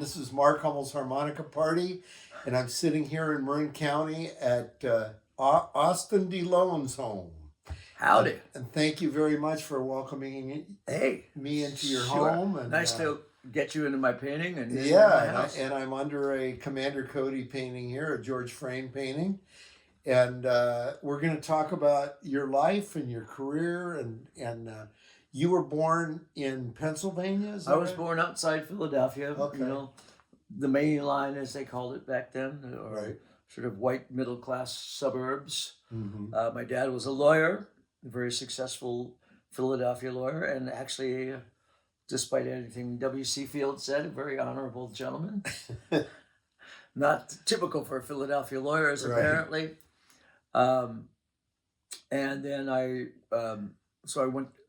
This is Mark Hummel's Harmonica Party, and I'm sitting here in Marin County at Austin DeLone's home. Howdy. And thank you very much for welcoming me into your home. And, nice to get you into my painting. And and I'm under a Commander Cody painting here, a George Frame painting. And we're going to talk about your life and your career. And you were born in Pennsylvania? I was born outside Philadelphia. Okay. You know, the main line, as they called it back then, or right. Sort of white middle-class suburbs. Mm-hmm. My dad was a lawyer, a very successful Philadelphia lawyer, and actually, despite anything W.C. Fields said, a very honorable gentleman. Not typical for Philadelphia lawyers, right. apparently. And then I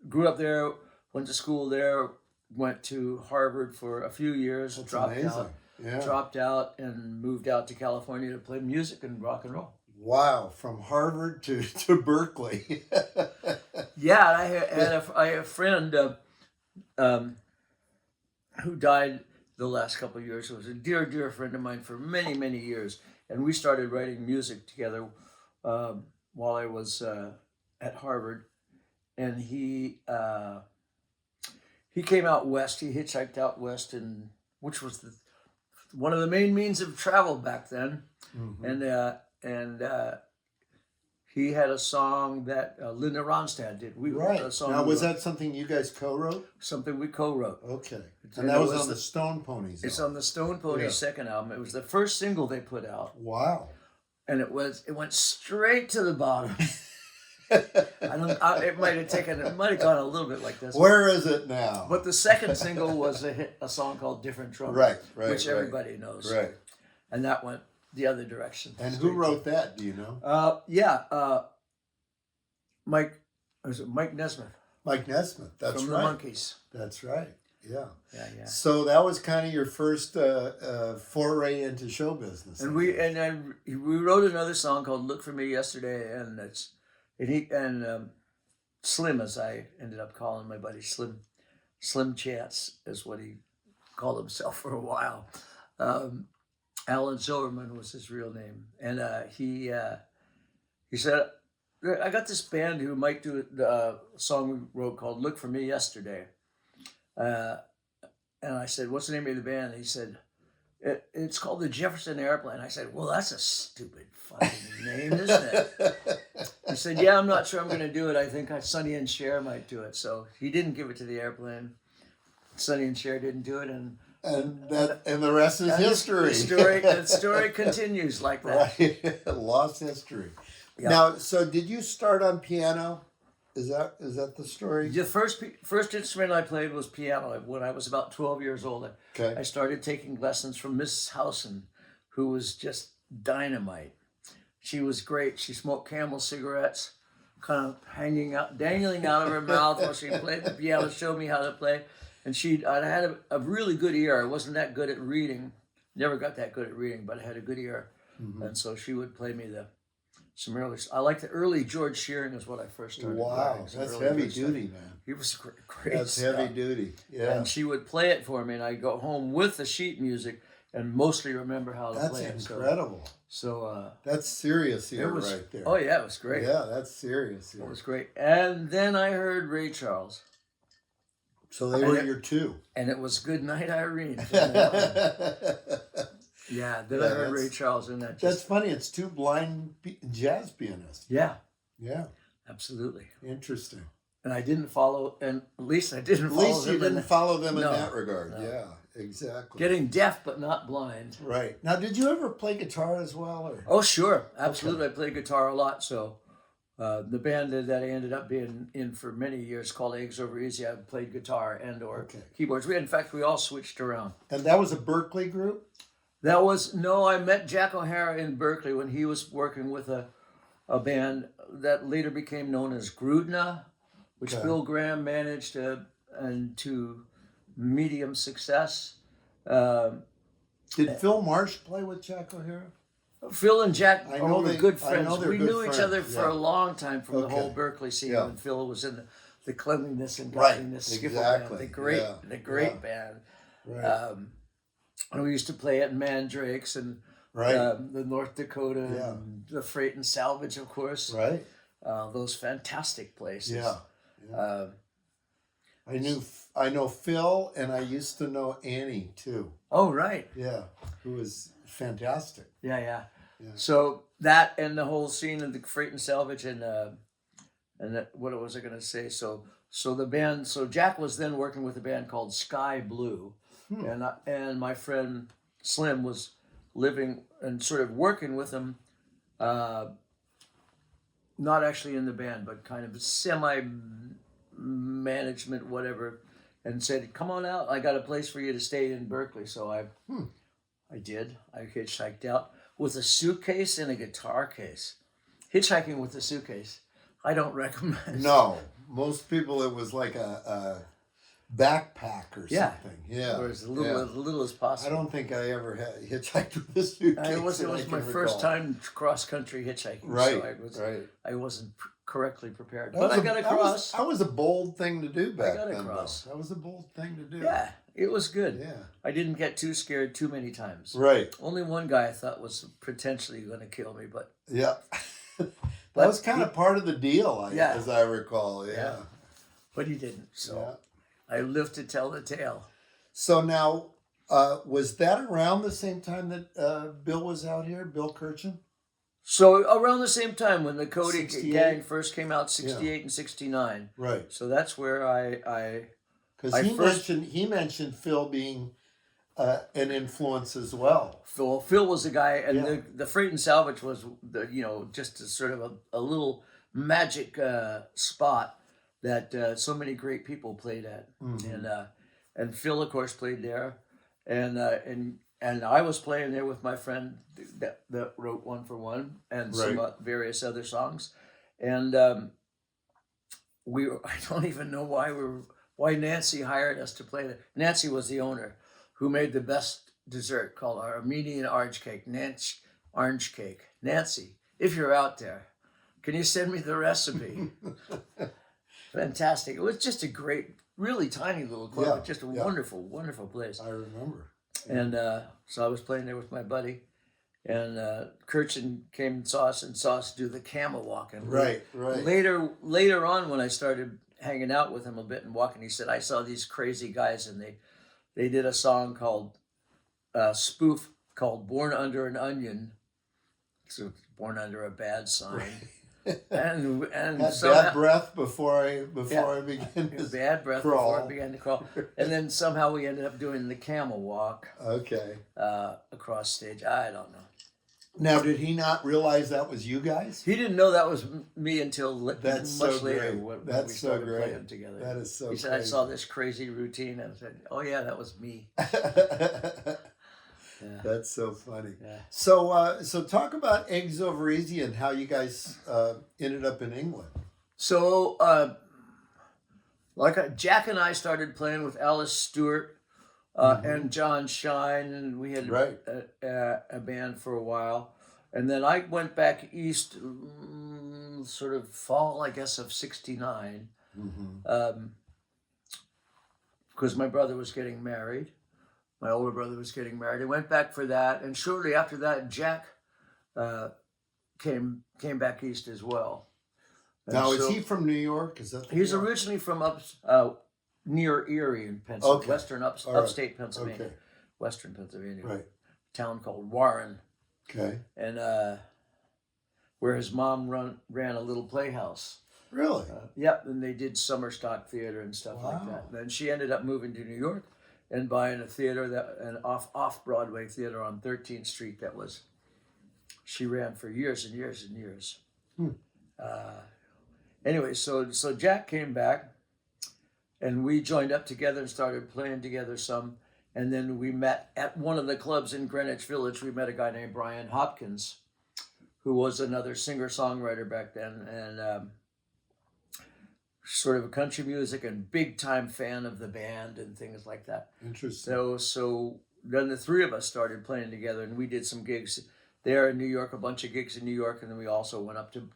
grew up there, went to school there, went to Harvard for a few years, That's dropped amazing. out. Yeah. Dropped out and moved out to California to play music and rock and roll. Wow, from Harvard to Berkeley. Yeah, I had a friend who died the last couple of years. It was a dear, dear friend of mine for many, many years. And we started writing music together while I was at Harvard. And he came out west. He hitchhiked out west, which was one of the main means of travel back then. Mm-hmm. And he had a song that Linda Ronstadt did. We right. wrote a song. Now, was that something you guys co-wrote? Something we co-wrote. Okay. And that was on the Stone Poneys. It's on the Stone Poneys' second album. It was the first single they put out. Wow. And it went straight to the bottom. It might have gone a little bit like this. Where is it now? But the second single was a song called "Different Trouble," right, which everybody knows. Right. And that went the other direction. And who wrote that? Do you know? Mike Nesmith. Mike Nesmith. That's from right. the Monkees. That's right. Yeah. Yeah. So that was kind of your first foray into show business. And we wrote another song called "Look for Me Yesterday," and Slim, as I ended up calling my buddy Slim Chance is what he called himself for a while. Alan Silverman was his real name, and he said, "I got this band who might do the song we wrote called 'Look for Me Yesterday,'" and I said, "What's the name of the band?" And he said, "It's called the Jefferson Airplane." I said, "Well, that's a stupid fucking name, isn't it?" He said, "Yeah, I'm not sure I'm going to do it. I think Sonny and Cher might do it." So he didn't give it to the Airplane. Sonny and Cher didn't do it, and the rest is history. The story continues like that. Right. Lost history. Yeah. Now, so did you start on piano? Is that the story? The first instrument I played was piano when I was about 12 years old. Okay. I started taking lessons from Mrs. Housen, who was just dynamite. She was great. She smoked Camel cigarettes, kind of dangling out of her mouth while she played the piano, showed me how to play. And I had a really good ear. I wasn't that good at reading. Never got that good at reading, but I had a good ear. Mm-hmm. And so she would play me some early. I like the early George Shearing is what I first started. Wow, that's heavy duty, man. He was great. That's heavy duty. Yeah. And she would play it for me, and I'd go home with the sheet music and mostly remember how to play it. That's incredible. So that's serious here right there. Oh yeah, it was great. Yeah, that's serious here. It was great. And then I heard Ray Charles. So they were your two. And it was Good Night, Irene. Yeah, then I heard Ray Charles in that. That's funny. It's two blind jazz pianists. Yeah. Yeah. Absolutely. Interesting. And I didn't follow, and at least I didn't follow them. At least you didn't follow them in that regard. No. Yeah, exactly. Getting deaf but not blind. Right. Now, did you ever play guitar as well? Or? Oh, sure. Absolutely. Okay. I played guitar a lot. So the band that I ended up being in for many years called Eggs Over Easy, I played guitar and/or keyboards. In fact, we all switched around. And that was a Berkeley group? I met Jack O'Hara in Berkeley when he was working with a band that later became known as Grudna, which Bill Graham managed to medium success. Did Phil Marsh play with Jack O'Hara? Phil and Jack were good friends. We knew friends. Each other for a long time from the whole Berkeley scene when Phil was in the cleanliness and godliness exactly. band, the great band. Right. And we used to play at Mandrake's and Right. the North Dakota, Yeah. and the Freight and Salvage, of course. Right. Those fantastic places. Yeah. Yeah. Uh, I know Phil, and I used to know Annie too. oh, right. Yeah, who was fantastic. Yeah, yeah. Yeah. So that and the whole scene of the Freight and Salvage and that, what was I going to say? So the band. So Jack was then working with a band called Sky Blue, and my friend Slim was living and sort of working with him. Not actually in the band, but kind of semi-management, whatever, and said, "Come on out. I got a place for you to stay in Berkeley." So I did. I hitchhiked out with a suitcase and a guitar case. Hitchhiking with a suitcase, I don't recommend. No, most people it was like a backpack or Yeah. something. Yeah, Or as little as I possible. don't think I ever had hitchhiked with a suitcase. It was that I my can first recall. time cross country hitchhiking. Right, So right. I wasn't correctly prepared, That but was I got across. That was a bold thing to do back got then. across. Though. That was a bold thing to do. Yeah, it was good. Yeah. I didn't get too scared too many times. Right. Only one guy I thought was potentially going to kill me, but Yeah. That But was kind of part of the deal, Yeah. as I recall. Yeah. he didn't. So Yeah. I lived to tell the tale. So now, was that around the same time that Bill was out here, Bill Kirchen? So around the same time when the Cody 68? gang first came out, 68 and 69. Right. So that's where I Because I first- he mentioned Phil being an influence as well. Phil was the guy, and Yeah. the Freight and Salvage was just a sort of a little magic spot that so many great people played at, and Phil of course played there, and I was playing there with my friend that wrote One for One and some Right. various other songs, and I don't even know why Nancy hired us to play. Nancy was the owner, who made the best dessert called Armenian orange cake. Nancy, if you're out there, can you send me the recipe? Fantastic. It was just a great, really tiny little club. Yeah, Just a yeah. wonderful, wonderful place. I remember. And so I was playing there with my buddy. And Kirchen came and saw us do the camel walk. And Right. later on, when I started hanging out with him a bit and walking, he said, I saw these crazy guys, and they did a song called spoof called Born Under an Onion. So Born Under a Bad Sign. and Had somehow, bad breath before I began to bad breath crawl. before I began to crawl. And then somehow we ended up doing the camel walk Okay. across stage. I don't know. Now, did he not realize that was you guys? He didn't know that was me until That's much so later great. when That's we so started great. playing together. That is so He said, crazy. I saw this crazy routine, and I said, oh yeah, that was me. Yeah. That's so funny. Yeah. So talk about Eggs Over Easy and how you guys ended up in England. So, Jack and I started playing with Alice Stewart and John Shine, and we had Right. a band for a while. And then I went back east, sort of fall, I guess, of '69, because my brother was getting married. My older brother was getting married. I went back for that, and shortly after that, Jack came back east as well. And Now, is so- he from New York? Is that He's originally from near Erie in Pennsylvania, Okay. All right. upstate Pennsylvania, Okay. western Pennsylvania, Right. town called Warren, Okay. and where his mom ran a little playhouse. Really? Yep, and they did summer stock theater and stuff like Wow. that. And then she ended up moving to New York and buying a theater an off Broadway theater on 13th Street she ran for years and years and years. Anyway, so Jack came back, and we joined up together and started playing together some. And then we met at one of the clubs in Greenwich Village. We met a guy named Brien Hopkins, who was another singer-songwriter back then, and sort of a country music and big-time fan of the band and things like that. Interesting. So then the three of us started playing together, and we did some gigs there in New York, a bunch of gigs in New York, and then we also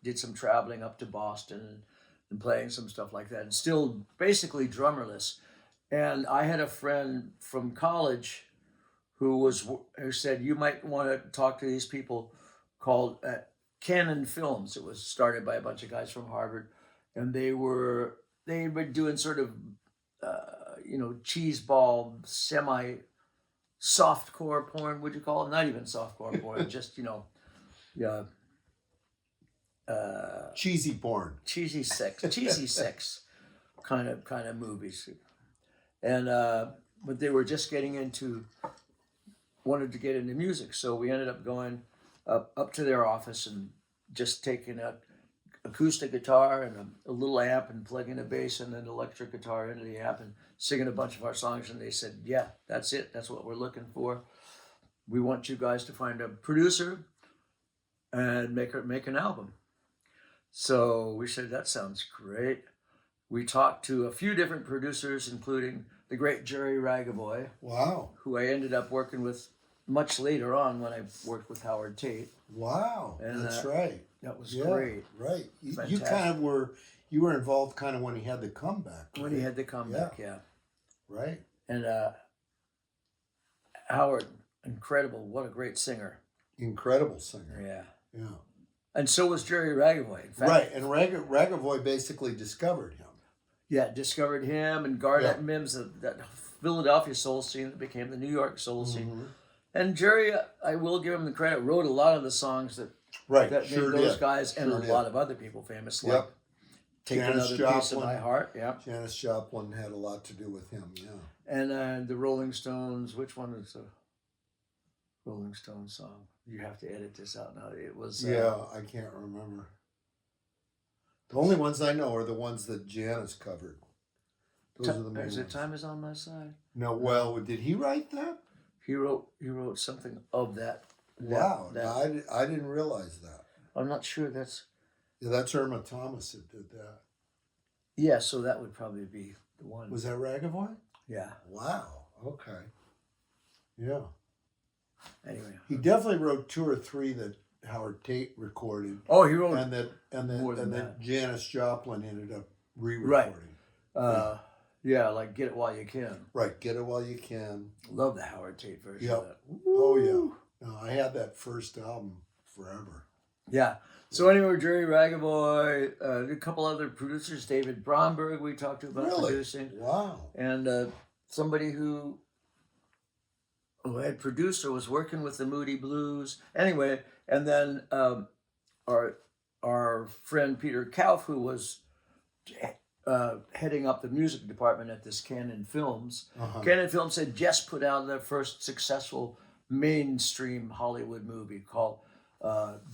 did some traveling up to Boston and playing some stuff like that, and still basically drummerless. And I had a friend from college who said you might want to talk to these people called Canon Films. It was started by a bunch of guys from Harvard, and they were doing sort of cheese ball semi softcore porn. Would you call it? Not even softcore porn, just yeah. Cheesy porn. Cheesy sex kind of movies, and but they were just wanted to get into music, so we ended up going up to their office and just taking an acoustic guitar and a little amp and plugging a bass and an electric guitar into the amp and singing a bunch of our songs. And they said, "Yeah, that's it. That's what we're looking for. We want you guys to find a producer and make an album." So we said, "That sounds great." We talked to a few different producers, including the great Jerry Ragaboy. Wow. Who I ended up working with much later on when I worked with Howard Tate. Wow. And that's right. That was great. Right. You kind of were involved kind of when he had the comeback. Right? When he had the comeback, yeah. Right. And Howard, incredible. What a great singer. Incredible singer. Yeah. Yeah. And so was Jerry Ragaboy. In fact, right. And Ragaboy basically discovered him. Yeah, discovered him and Garnett Mims, that Philadelphia soul scene that became the New York soul scene. And Jerry, I will give him the credit, wrote a lot of the songs that made those guys and a lot of other people famous. Like Take Janis Another Joplin, Piece of My Heart. Yeah. Janis Joplin had a lot to do with him. Yeah. And the Rolling Stones. Which one is the Rolling Stones song? You have to edit this out now. It was. I can't remember. The only ones I know are the ones that Janis covered. Those are the main ones. Time Is on My Side? No, well, did he write that? He wrote something of that. Wow, no, I didn't realize that. I'm not sure that's... Yeah, that's Irma Thomas that did that. Yeah, so that would probably be the one. Was that Ragaboy? Yeah. Wow, okay. Yeah. Anyway. He definitely wrote 2 or 3 that Howard Tate recorded. Oh, he wrote more than that. Janis Joplin ended up re-recording. Right. Yeah, like Get It While You Can. Right, Get It While You Can. Love the Howard Tate version of that. Oh, yeah. No, I had that first album forever. Yeah. So anyway, Jerry Ragaboy, a couple other producers, David Bromberg we talked to about producing. Wow. And somebody who had produced or was working with the Moody Blues. Anyway, and then our friend Peter Kauf, who was heading up the music department at this Canon Films. Canon Films had just put out their first successful mainstream Hollywood movie called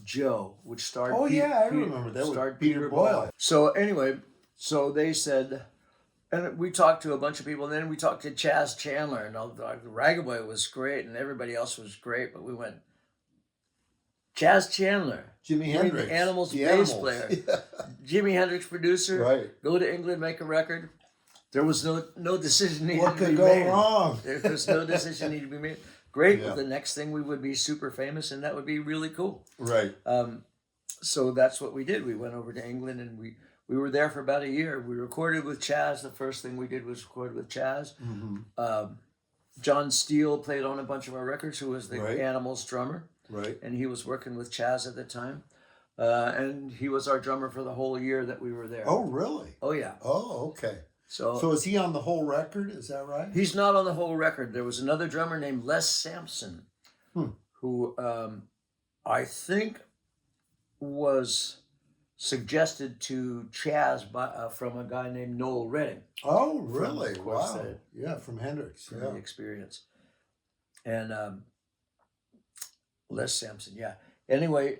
Joe, which starred... Oh, I remember that. Starred Peter Boyle. So anyway, so they said... And we talked to a bunch of people, and then we talked to Chaz Chandler, and Ragaboy was great, and everybody else was great, but we went... Chaz Chandler, Jimi Hendrix, the Animals bass player, Jimi Hendrix producer. Right. Go to England, make a record. There was no decision needed what to be could go made. wrong? There was no decision needed to be made. Great. Yeah. Well, the next thing we would be super famous, and that would be really cool. Right. So that's what we did. We went over to England, and we were there for about a year. We recorded with Chaz. The first thing we did was record with Chaz. John Steele played on a bunch of our records, who was the Animals drummer. Right. And he was working with Chaz at the time. And he was our drummer for the whole year that we were there. Oh, really? Oh, yeah. Oh, okay. So is he on the whole record? Is that right? He's not on the whole record. There was another drummer named Les Sampson, who I think was suggested to Chaz from a guy named Noel Redding. Oh, really? From, wow. From Hendrix. From the Experience. And Les Sampson, yeah. Anyway...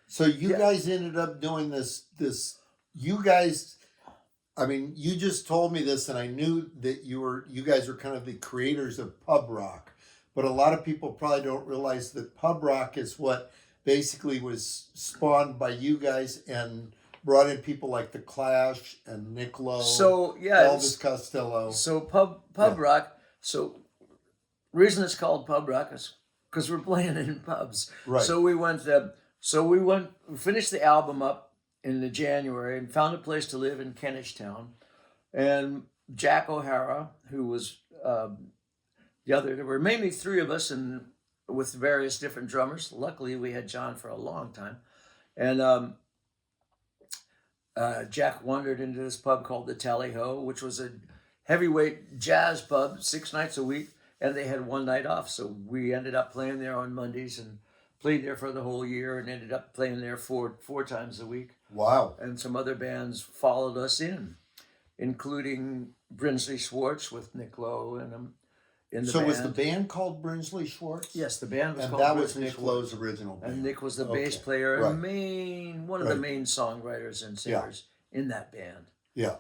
So you guys ended up doing this, you guys, I mean, you just told me this and I knew that you guys were kind of the creators of pub rock, but a lot of people probably don't realize that pub rock is what basically was spawned by you guys and brought in people like The Clash and Nick Lowe, Elvis Costello. So pub rock, so reason it's called pub rock is because we're playing in pubs. Right. So we finished the album up in January and found a place to live in Kentish Town. And Jack O'Hara, who was there were mainly three of us, and with various different drummers. Luckily, we had John for a long time, and Jack wandered into this pub called the Tally Ho, which was a heavyweight jazz pub 6 nights a week, and they had one night off. So we ended up playing there on Mondays and played there for the whole year, and ended up playing there four times a week. Wow. And some other bands followed us in, including Brinsley Schwartz with Nick Lowe and in the So band. was the band called Brinsley Schwartz? Yes, the band was And called that was Brinsley Nick Schwartz. Lowe's original band. And Nick was the Okay. bass player Right. and one of the main songwriters and singers in that band. Yeah.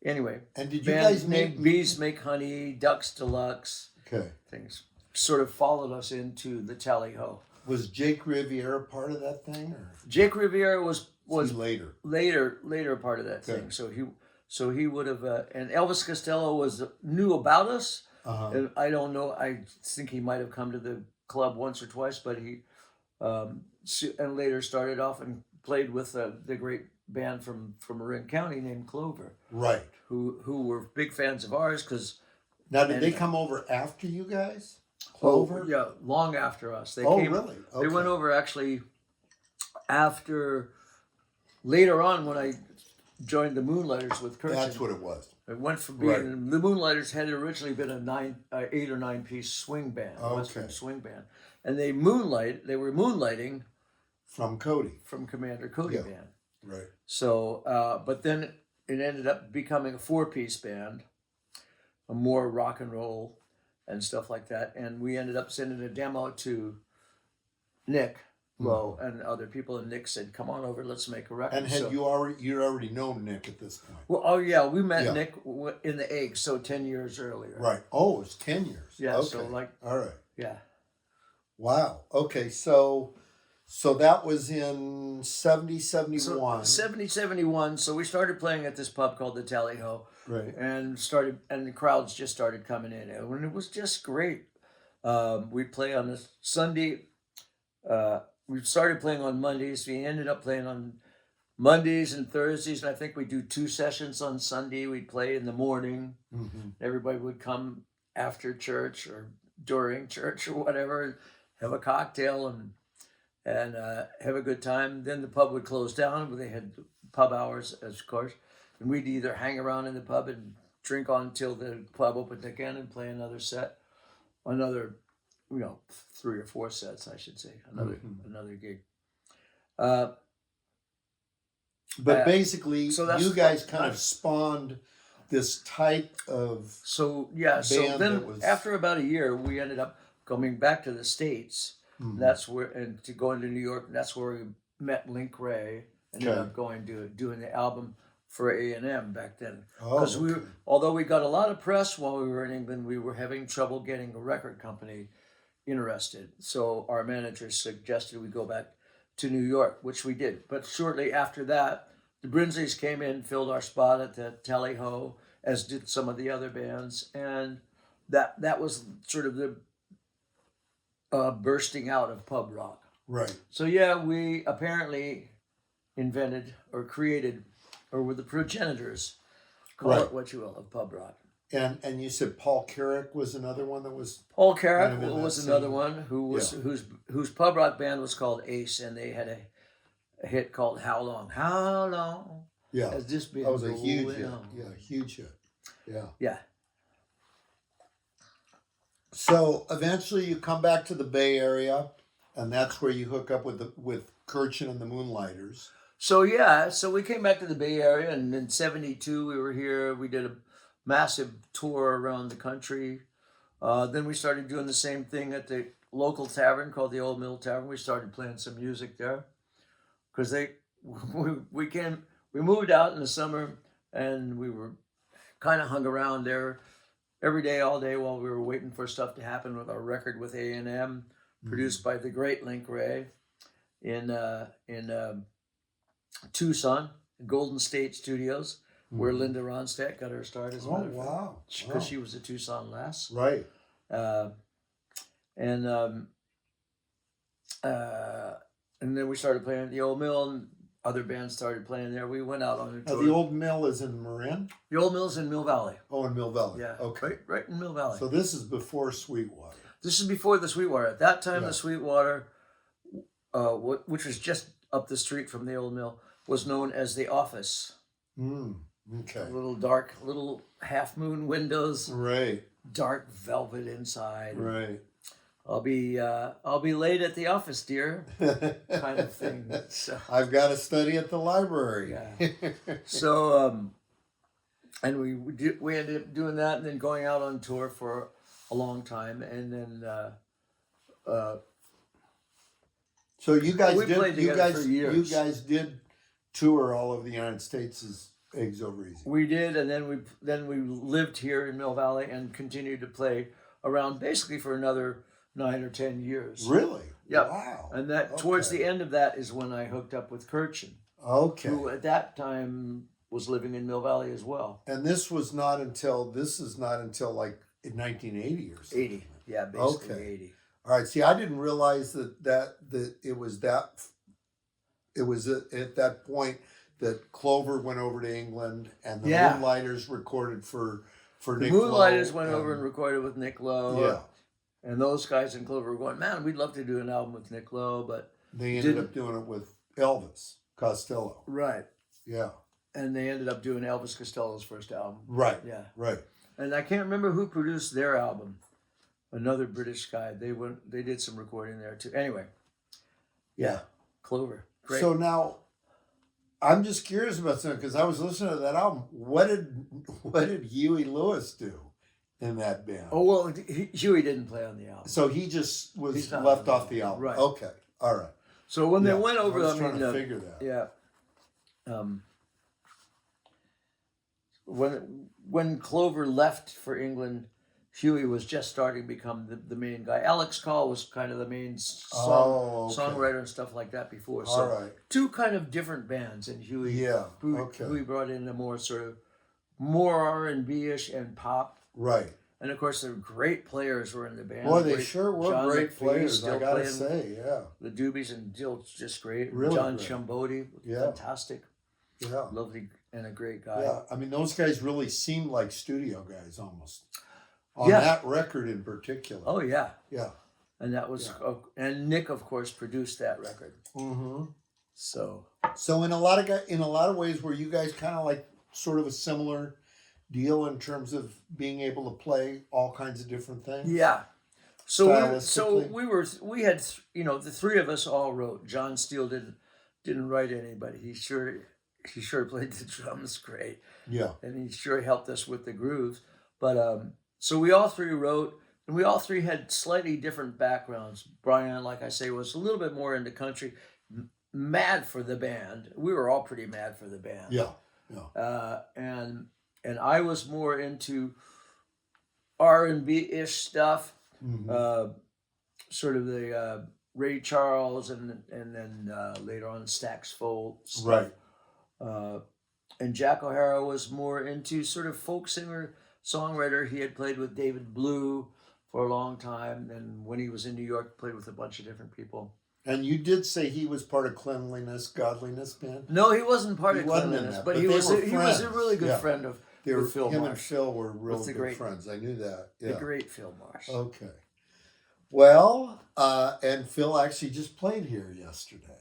Anyway, And did you band guys named make Bees Make Honey, Ducks Deluxe, Okay. things sort of followed us into the Tally Ho. Was Jake Riviera part of that thing, or Jake Riviera was later? later part of that Okay. thing. So he would have, and Elvis Costello knew about us. Uh-huh. And I don't know. I think he might have come to the club once or twice, but he and later started off and played with the great band from Marin County named Clover, Right. who were big fans of ours. Because Now, did they come over after you guys? Clover, Clover? yeah, long after us. They Really? Okay. They went over actually after later on when I joined the Moonlighters with Kirchen. That's what it was. It went from being the Moonlighters had originally been a 8 or 9 piece swing band, Western swing band, and they were moonlighting From Cody. from Commander Cody band. Right. So, but then it ended up becoming a 4-piece band, a more rock and roll and stuff like that, and we ended up sending a demo to Nick Lowe and other people, and Nick said, "Come on over, let's make a record." And had you'd already known Nick at this point? Well, oh yeah, we met Nick in the Egg, so 10 years earlier. Right. Oh, it's 10 years. Yeah. Okay. So like. All right. Yeah. Wow. Okay. So that was in 70, 71. 70, 71. So we started playing at this pub called the Tally Ho. Right. And the crowds just started coming in. And it was just great. We'd play on a Sunday. We started playing on Mondays. We ended up playing on Mondays and Thursdays. And I think we'd do 2 sessions on Sunday. We'd play in the morning. Mm-hmm. Everybody would come after church or during church or whatever, have a cocktail and have a good time. Then the pub would close down. They had pub hours, of course. And we'd either hang around in the pub and drink on until the pub opened again and play another set. Another, 3 or 4 sets, I should say. Another gig. But basically, so you guys kind of spawned this type of So then after about a year, we ended up coming back to the States. Mhm. That's where, and to go into New York, and that's where we met Link Ray. Ended up going to doing the album for A&M back then. Because although we got a lot of press while we were in England, we were having trouble getting a record company interested. So our manager suggested we go back to New York, which we did. But shortly after that, the Brinsleys came in, filled our spot at the Tally Ho, as did some of the other bands, and that was sort of the bursting out of pub rock. Right. So yeah, we apparently invented or created, or were the progenitors, call it what you will, of pub rock. And you said Paul Carrick was another one that was Paul Carrick kind of was another one whose pub rock band was called Ace, and they had a hit called "How Long." How long? Yeah, has this been that was a huge hit. on? Yeah, huge hit. Yeah. Yeah. So eventually, you come back to the Bay Area, and that's where you hook up with Kirchen and the Moonlighters. So we came back to the Bay Area, and in '72 we were here. We did a massive tour around the country. Then we started doing the same thing at the local tavern called the Old Mill Tavern. We started playing some music there because we moved out in the summer, and we were kind of hung around there every day, all day, while we were waiting for stuff to happen with our record with A&M, produced by the great Link Ray in Tucson, Golden State Studios, where Linda Ronstadt got her start as a matter of fact. Wow. Because she was a Tucson lass. Right. And then we started playing at the Old Mill, and other bands started playing there. We went out on a tour. The old mill is in Marin? The old mill's in Mill Valley. Oh, in Mill Valley. Yeah. Okay. Right in Mill Valley. So this is before Sweetwater. This is before the Sweetwater. At that time, Yeah. the Sweetwater, which was just up the street from the old mill, was known as the Office. Okay. Little dark, little half moon windows, Right. dark velvet inside. Right. I'll be late at the office, dear, kind of thing. So, I've got to study at the library. yeah. So, and we ended up doing that, and then going out on tour for a long time, and then So you guys we played together for years. You guys did tour all over the United States as Eggs Over Easy. We did, and then we lived here in Mill Valley and continued to play around basically for another 9 or 10 years. Really? Yep. Wow. And that towards the end of that is when I hooked up with Kirchen, Okay. who at that time was living in Mill Valley as well. And this is not until like in 1980 or something. 80, yeah, basically Okay. 80. All right. See, I didn't realize that it was at that point that Clover went over to England and the Yeah. Moonlighters recorded for The Nick Moonlighters Lowe went over and recorded with Nick Lowe. yeah. And those guys in Clover were going, man, we'd love to do an album with Nick Lowe, but They ended up doing it with Elvis Costello. right. Yeah. And they ended up doing Elvis Costello's first album. Right. Yeah. Right. And I can't remember who produced their album. Another British guy. They did some recording there too. Anyway. Yeah. Clover. Great. So now, I'm just curious about something because I was listening to that album. What did Huey Lewis do in that band? Oh, well, Huey didn't play on the album. So he just was He's not left on off the album. Right. Okay. All right. So when they Yeah, went over, I was trying to figure that. Yeah. When Clover left for England, Huey was just starting to become the main guy. Alex Call was kind of the main songwriter and stuff like that before. So All right. two kind of different bands, and Huey, Yeah. Okay. Huey brought in a more sort of more R&B-ish and pop. Right. And of course, the great players were in the band. Boy, they Great- sure were John great McPhee players. still I gotta playing say, yeah. the Doobies and Dill's just great. Really John great. Chambodi, Yeah. fantastic, Yeah. lovely, and a great guy. Yeah. I mean, those guys really seemed like studio guys almost. On Yeah. that record in particular. Oh yeah, Yeah. and that was and Nick, of course, produced that record. Mm-hmm. So So in a lot of ways, were you guys kind of like sort of a similar deal in terms of being able to play all kinds of different things? yeah, so Stylistically? we had the three of us all wrote. John Steele didn't write anybody. He sure played the drums great, Yeah. and he sure helped us with the grooves. But so we all three wrote, and we all three had slightly different backgrounds. Brien, like I say, was a little bit more into country, mad for the band. We were all pretty mad for the band. Yeah. Yeah. And I was more into R&B-ish stuff, Mm-hmm. sort of the Ray Charles, and then later on Stax Fold stuff. Right. And Jack O'Hara was more into sort of folk singer, songwriter. He had played with David Blue for a long time, and when he was in New York, played with a bunch of different people. And you did say he was part of Cleanliness, Godliness band? No, he wasn't part He of wasn't in Cleanliness, that, but but he they was were he was a friends. really good Yeah. friend of They were, with Phil him Marsh. and Phil were real With the good great- friends. I knew that. The Yeah. great Phil Marsh. Okay. Well, and Phil actually just played here yesterday.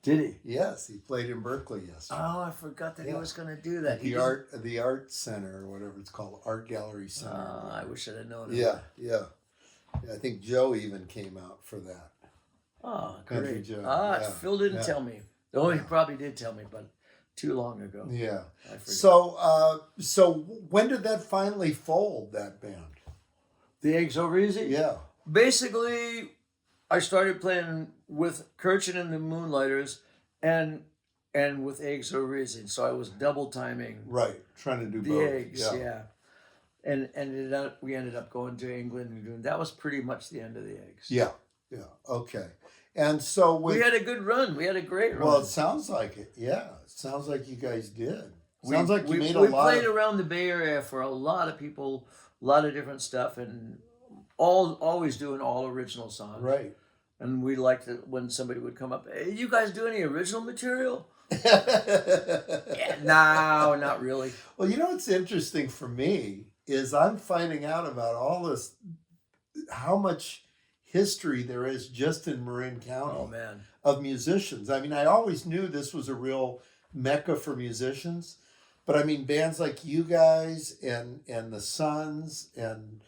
Did he? Yes, he played in Berkeley yesterday. Oh, I forgot that he Yeah. was going to do that. The art center or whatever it's called, Art Gallery Center. I wish I'd have known him. Yeah. I think Joe even came out for that. Oh, Country great. Joe, Ah, yeah, Phil didn't yeah. tell me. Oh, he probably did tell me, but too long ago. Yeah. I forgot. So when did that finally fold, that band? The Eggs Over Easy? Yeah. Basically, I started playing with Kirchen and the Moonlighters and with Eggs Over Easy. So I was double timing Right. Trying to do the both. Eggs, yeah. And we ended up going to England and doing that was pretty much the end of the Eggs. Yeah. Okay. And so We had a good run. We had a great run. well, it sounds like it. Yeah. It sounds like you guys did. Sounds like you made a we lot played of... around the Bay Area for a lot of people, a lot of different stuff, and always doing all original songs. Right. And we liked it when somebody would come up, hey, you guys do any original material? Yeah, no, not really. Well, you know what's interesting for me is I'm finding out about all this, how much history there is just in Marin County Oh man. of musicians. I mean, I always knew this was a real mecca for musicians, but I mean, bands like you guys and the Sons and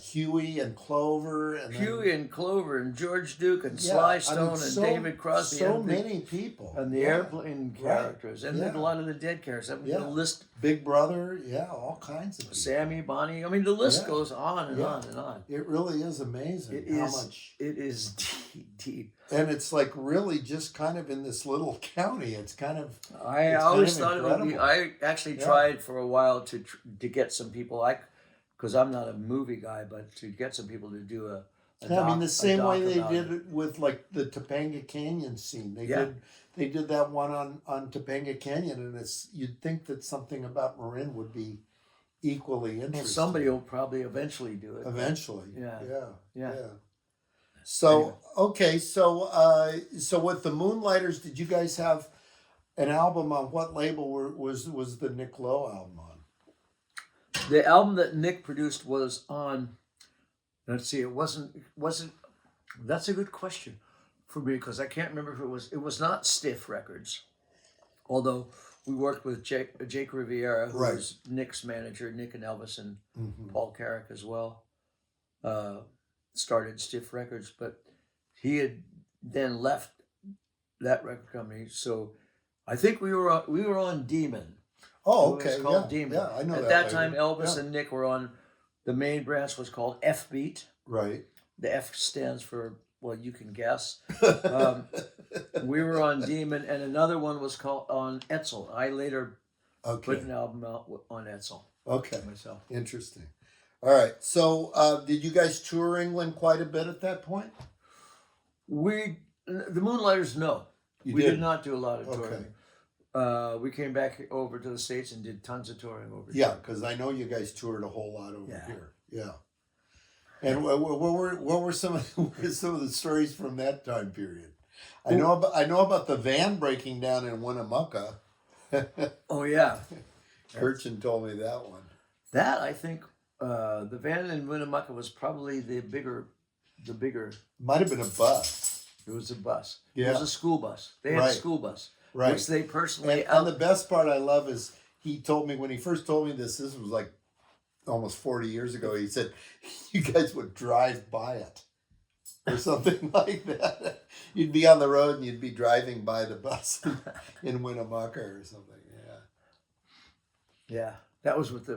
Huey and Clover and Huey and Clover and George Duke and yeah, Sly I Stone mean, and David Crosby so and many people and the yeah. airplane characters and then Yeah. a lot of the dead characters. I mean, Yeah. the list. Big Brother, yeah, all kinds of people. Sammy, Bonnie. I mean, the list Yeah. goes on and Yeah. on and on. It really is amazing It how is. much, It is deep, deep. and it's like really just kind of in this little county. It's kind of I It's always kind of thought it would be. incredible. I actually Yeah. tried for a while to get some people, because I'm not a movie guy, but to get some people to do a yeah, I mean the same way they about did it. it with like the Topanga Canyon scene. Yeah. They did that one on Topanga Canyon, and it's you'd think that something about Marin would be equally interesting. Well, somebody will probably eventually do it. Eventually. Yeah. Yeah. Yeah. So Anyway. okay, so with the Moonlighters, did you guys have an album on what label was the Nick Lowe album on? The album that Nick produced was on. Let's see. It wasn't. That's a good question for me because I can't remember if it was. It was not Stiff Records, although we worked with Jake Riviera, who Right. was Nick's manager. Nick and Elvis and Mm-hmm. Paul Carrick as well. Started Stiff Records, but he had then left that record company. So I think we were on Demon. Oh, It okay. was called Yeah, Demon. yeah, I know At that that label. time, Elvis Yeah. and Nick were on. The main branch was called F Beat. Right. The F stands for, well, you can guess. We were on Demon, and another one was called on Etzel. I later put Okay. an album out on Etzel Okay. myself. Interesting. All right. So, did you guys tour England quite a bit at that point? The Moonlighters, no. You We did? did not do a lot of Okay. touring. We came back over to the States and did tons of touring over Yeah, here. because I know you guys toured a whole lot over Yeah. here. Yeah. And what were some of the stories from that time period? I know about the van breaking down in Winnemucca. Oh, yeah. Kirchen told me that one. That, I think, the van in Winnemucca was probably the bigger, Might have been a bus. it was a bus. Yeah. It was a school bus. They had Right. a school bus, Right. which they personally, And the best part I love is he told me when he first told me this was like almost 40 years ago, he said, you guys would drive by it or something like that. You'd be on the road and you'd be driving by the bus in Winnemucca or something. Yeah. yeah, that was with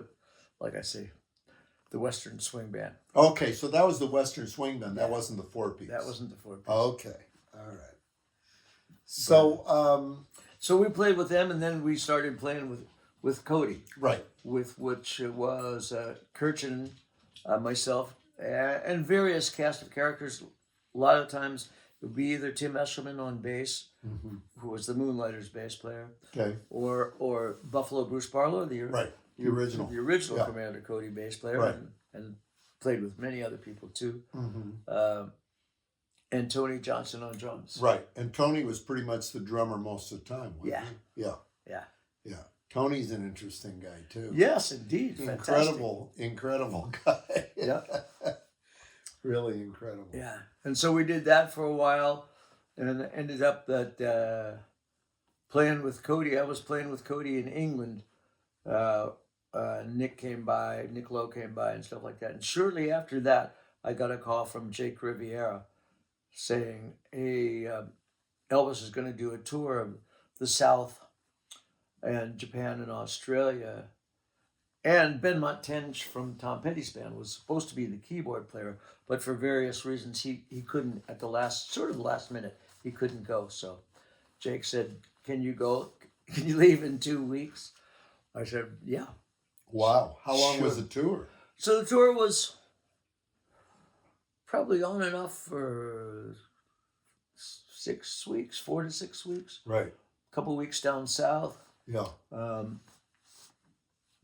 like I say, the Western Swing Band. Okay, so that was the Western Swing Band. That Yeah. wasn't the four-piece. That wasn't the four-piece. Okay, all right. So, So we played with them, and then we started playing with Cody, right. with which was Kirchen, myself, and various cast of characters. A lot of times it would be either Tim Eshelman on bass, Mm-hmm. who was the Moonlighters bass player, Okay, or Buffalo Bruce Barlow, right. The original. the original Yeah. Commander Cody bass player, Right. and played with many other people too. Mm-hmm. And Tony Johnson on drums. Right, and Tony was pretty much the drummer most of the time, wasn't Yeah. he? Yeah. Yeah. Yeah. Tony's an interesting guy, too. Yes, indeed. Fantastic. Incredible guy. Yeah. Really incredible. Yeah. And so we did that for a while, and then it ended up that playing with Cody. I was playing with Cody in England. Nick Lowe came by and stuff like that. And shortly after that, I got a call from Jake Riviera saying, hey, Elvis is going to do a tour of the South and Japan and Australia. And Ben Montench from Tom Petty's band was supposed to be the keyboard player, but for various reasons, he couldn't, at the last minute, he couldn't go. So Jake said, can you go? Can you leave in 2 weeks? I said, yeah. Wow. How long was Sure. the tour? So the tour was probably on and off for 6 weeks, 4 to 6 weeks. Right. A couple weeks down south. Yeah.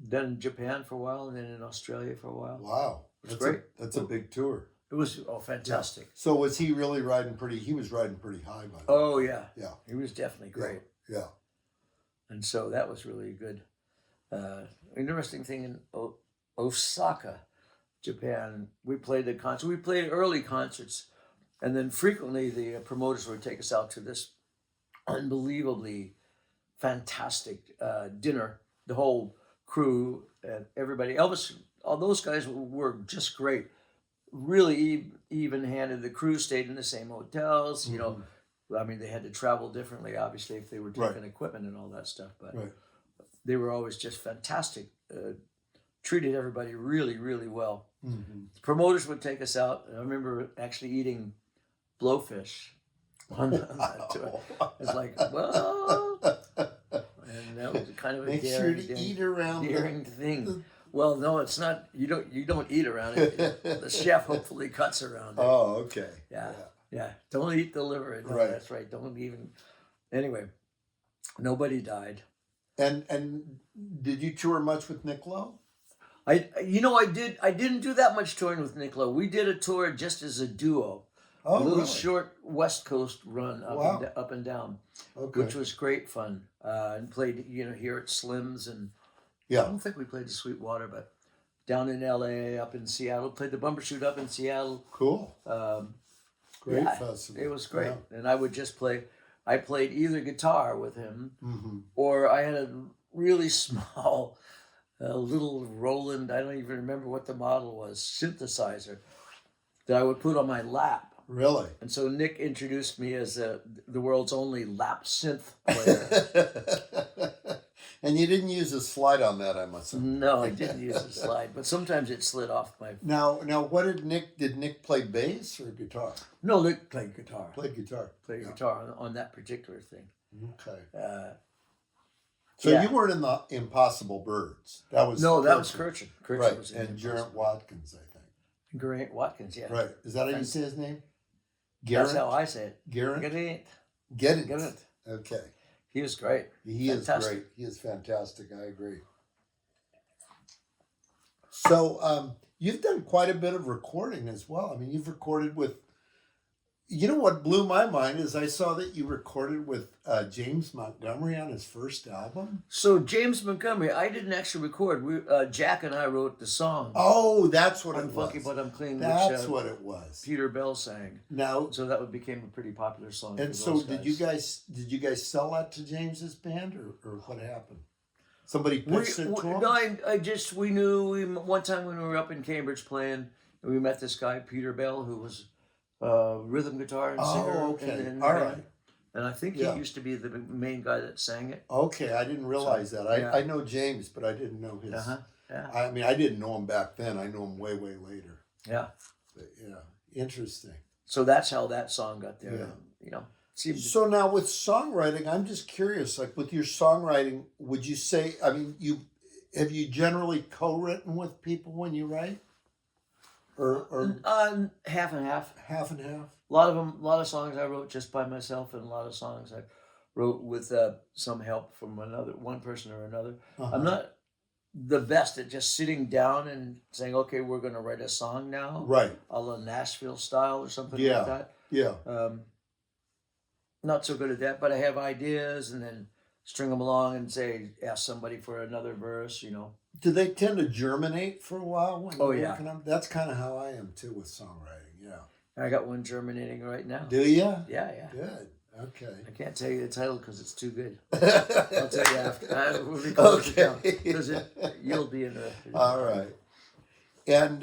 Then in Japan for a while, and then in Australia for a while. Wow. It's That's great. That's a big tour. It was fantastic. So was he really riding pretty? He was riding pretty high by then. Oh yeah, Yeah. he was definitely great. Yeah. And so that was really good. Interesting thing in Osaka, Japan, we played the concert. We played early concerts, and then frequently the promoters would take us out to this unbelievably fantastic dinner. The whole crew and everybody. Elvis, all those guys were just great. Really even-handed. The crew stayed in the same hotels. You know, I mean, they had to travel differently, obviously, if they were taking equipment and all that stuff. But they were always just fantastic. Treated everybody really, really well. The promoters would take us out. I remember actually eating blowfish on that tour. It's like, well, and that was kind of a daring thing. Well, no, it's not. You don't eat around it. The chef hopefully cuts around it. Oh, okay. Yeah. Don't eat the liver. No, that's right. Don't even. Anyway, nobody died. And did you tour much with Nick Lowe? I did. I didn't do that much touring with Nick Lowe. We did a tour just as a duo. Oh, a little short West Coast run up and down, which was great fun. And played here at Slim's and. I don't think we played the Sweetwater, but down in L.A., up in Seattle, played the Bumbershoot up in Seattle. Cool. Great festival. It was great. Yeah. And I would just play. I played either guitar with him, or I had a really small, little Roland, I don't even remember what the model was, synthesizer that I would put on my lap. Really? And so Nick introduced me as the world's only lap synth player. And you didn't use a slide on that, I must say. No, I didn't use a slide, but sometimes it slid off my. Now, what did Nick play bass or guitar? No, Nick played guitar. Played guitar. Played guitar on that particular thing. Okay. So you weren't in the Impossible Birds. That was Kirchen. Right, was and Geraint Watkins, I think. Geraint Watkins, yeah. Right. Is that how you say his name? Geraint? That's how I say it. Geraint? Geraint. Okay. He was great. He is great. He is fantastic. I agree. So you've done quite a bit of recording as well. I mean, you've recorded with. You know what blew my mind is I saw that you recorded with James Montgomery on his first album. So James Montgomery, I didn't actually record. Jack and I wrote the song. Oh, that's what it was. I'm Funky But I'm Clean. That's what it was. Peter Bell sang. Now, so that became a pretty popular song. And so, did you guys sell that to James's band, or what happened? Somebody pitched it to him. No, we knew one time when we were up in Cambridge playing, we met this guy Peter Bell who was. Rhythm guitar and singer. Oh, okay. All right. And I think he used to be the main guy that sang it. Okay, I didn't realize that. I know James, but I didn't know his. Yeah. I mean, I didn't know him back then. I know him way, way later. Yeah. But, interesting. So that's how that song got there. Yeah. So now with songwriting, I'm just curious. Like with your songwriting, would you say? I mean, have you generally co-written with people when you write? Or half and half. Half and half. A lot of songs I wrote just by myself, and a lot of songs I wrote with some help from one person or another. I'm not the best at just sitting down and saying, "Okay, we're going to write a song now," right? A la Nashville style or something like that. Yeah. Not so good at that, but I have ideas, and then string them along and ask somebody for another verse. Do they tend to germinate for a while when you're working on? That's kind of how I am too with songwriting. Yeah. I got one germinating right now. Do you? Yeah. Good. Okay. I can't tell you the title because it's too good. I'll tell you after. We'll record it down because you'll be interested. All right. And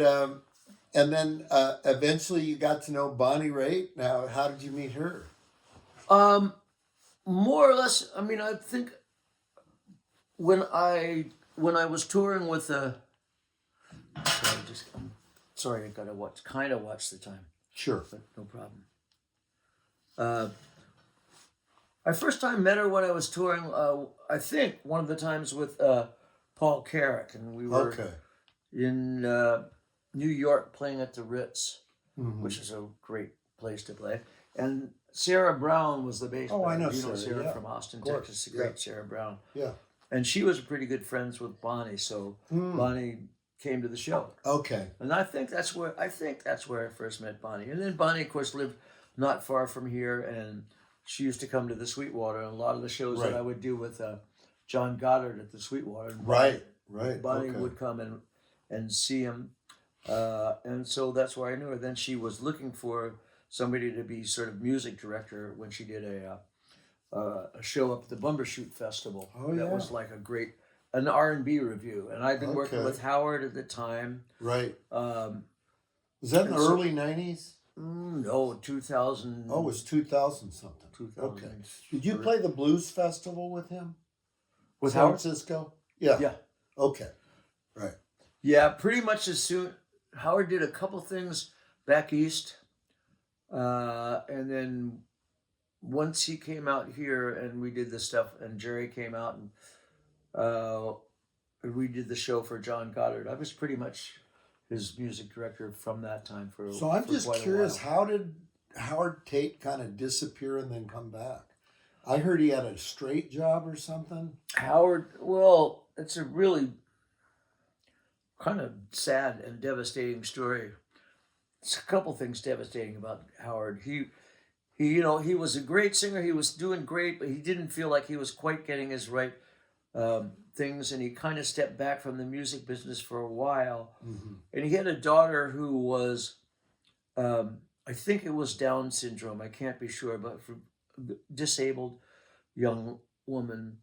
then eventually you got to know Bonnie Raitt. Now, how did you meet her? More or less. I mean, I think when I was touring with sorry, I gotta watch the time. Sure, but no problem. I first time met her when I was touring. I think one of the times with Paul Carrick, and we were in New York playing at the Ritz, which is a great place to play. And Sarah Brown was the bass player. Oh, I know Sarah from Austin, Texas. The great Sarah Brown. Yeah. And she was pretty good friends with Bonnie, so Bonnie came to the show. Okay. And I think that's where I first met Bonnie. And then Bonnie, of course, lived not far from here, and she used to come to the Sweetwater, and a lot of the shows Right. that I would do with John Goddard at the Sweetwater. And Right. Bonnie Okay. would come and see him, and so that's where I knew her. Then she was looking for somebody to be sort of music director when she did a show up at the Bumbershoot Festival. Oh, that yeah. was like an R&B review, and I'd been working Okay. with Howard at the time. Right. Um, Was that in the and so- early 90s? no, 2000. Oh, it was 2000 something. 2000. Okay. Did you play the Blues Festival with him? with San Howard? Francisco? Yeah. Yeah. Okay. Right. Yeah, pretty much as soon. Howard did a couple things back east, and then once he came out here and we did the stuff, and Jerry came out and we did the show for John Goddard. I was pretty much his music director from that time for. So I'm for just quite a curious, while. how did Howard Tate kind of disappear and then come back? I heard he had a straight job or something. Howard, well, it's a really kind of sad and devastating story. It's a couple things devastating about Howard. He was a great singer. He was doing great, but he didn't feel like he was quite getting his right things, and he kind of stepped back from the music business for a while. Mm-hmm. And he had a daughter who was, I think it was Down syndrome. I can't be sure, but for disabled young woman.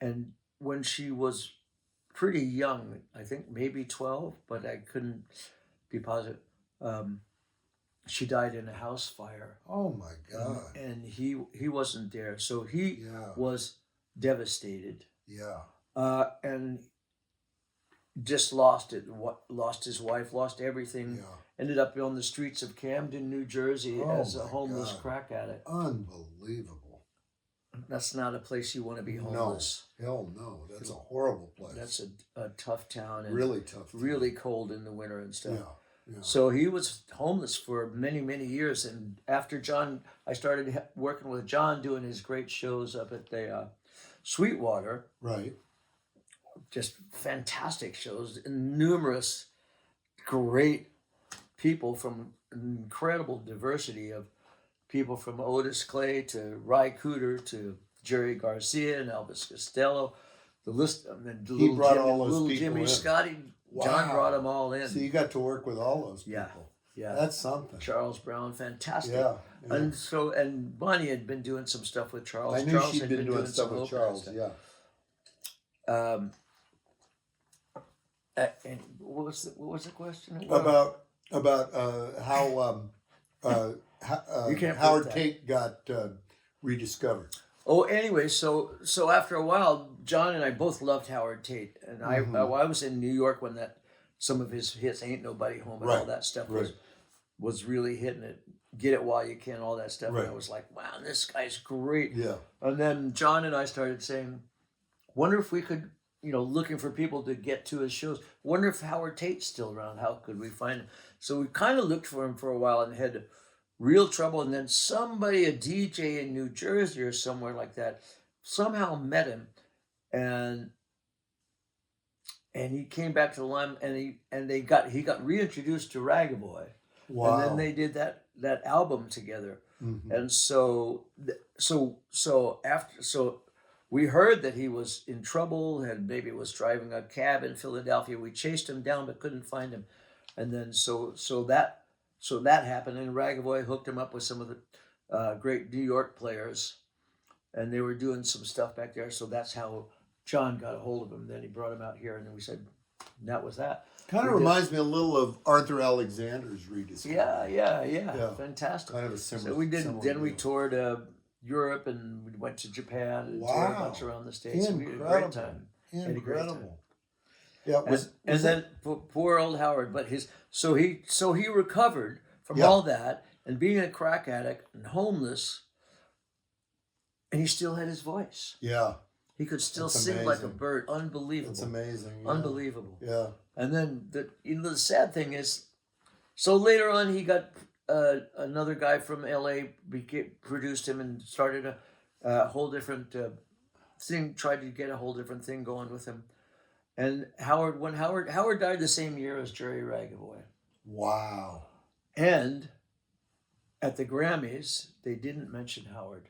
And when she was pretty young, I think maybe 12, but I couldn't be positive. She died in a house fire. Oh my God. And he wasn't there, so he Yeah. was devastated. Yeah. And just lost it. Lost his wife, lost everything. Yeah. Ended up on the streets of Camden, New Jersey, Oh as a my homeless God. crack addict. Unbelievable. That's not a place you want to be homeless. No. Hell no. That's a horrible place. That's a tough town, and really tough. really cold in the winter and stuff. Yeah. Yeah. So he was homeless for many, many years. And after John, I started working with John, doing his great shows up at the Sweetwater. Right. Just fantastic shows, and numerous great people from an incredible diversity of people, from Otis Clay to Raitt to Jerry Garcia and Elvis Costello. The list, and then He brought all those little people Jimmy in. Scotty. John Wow. brought them all in. So you got to work with all those people. Yeah. Yeah. That's something. Charles Brown, fantastic. Yeah. Yeah. And Bonnie had been doing some stuff with Charles. I knew Charles she'd had been doing stuff some with opera Charles. stuff. Yeah. And what was the question? About how You can't Howard put that. Tate got rediscovered. Oh, anyway, so after a while, John and I both loved Howard Tate, and Mhm. I was in New York when some of his hits, "Ain't Nobody Home" and all Right, that stuff right. was really hitting it. "Get It While You Can," all that stuff, Right. and I was like, "Wow, this guy's great." Yeah. And then John and I started saying, "Wonder if we could." Looking for people to get to his shows. Wonder if Howard Tate's still around. How could we find him? So we kind of looked for him for a while and had real trouble. And then somebody, a DJ in New Jersey or somewhere like that, somehow met him, and he came back to the line, and he got reintroduced to Ragaboy, Wow. and then they did that album together. Mhm. And so we heard that he was in trouble and maybe was driving a cab in Philadelphia. We chased him down but couldn't find him. And then so that happened, and Ragaboy hooked him up with some of the great New York players, and they were doing some stuff back there. So that's how John got a hold of him. Then he brought him out here, and then we said, and that was that. Kind of We did- reminds me a little of Arthur Alexander's rediscovery. Yeah, fantastic. Kind of a similar. So we did. similar Then we deal. toured Europe, and we went to Japan and toured a Wow. bunch around the States. And we had a Incredible. great time. Had a great Incredible. Yeah. And then poor old Howard, but he recovered from Yeah. all that and being a crack addict and homeless, and he still had his voice. Yeah. He could still That's sing like a amazing. bird. Unbelievable. It's amazing. Yeah. Unbelievable. Yeah. And then the sad thing is, so later on he got another guy from L.A. produced him and started a whole different thing. Tried to get a whole different thing going with him, And Howard died the same year as Jerry Ragaboy. Wow. And at the Grammys, they didn't mention Howard.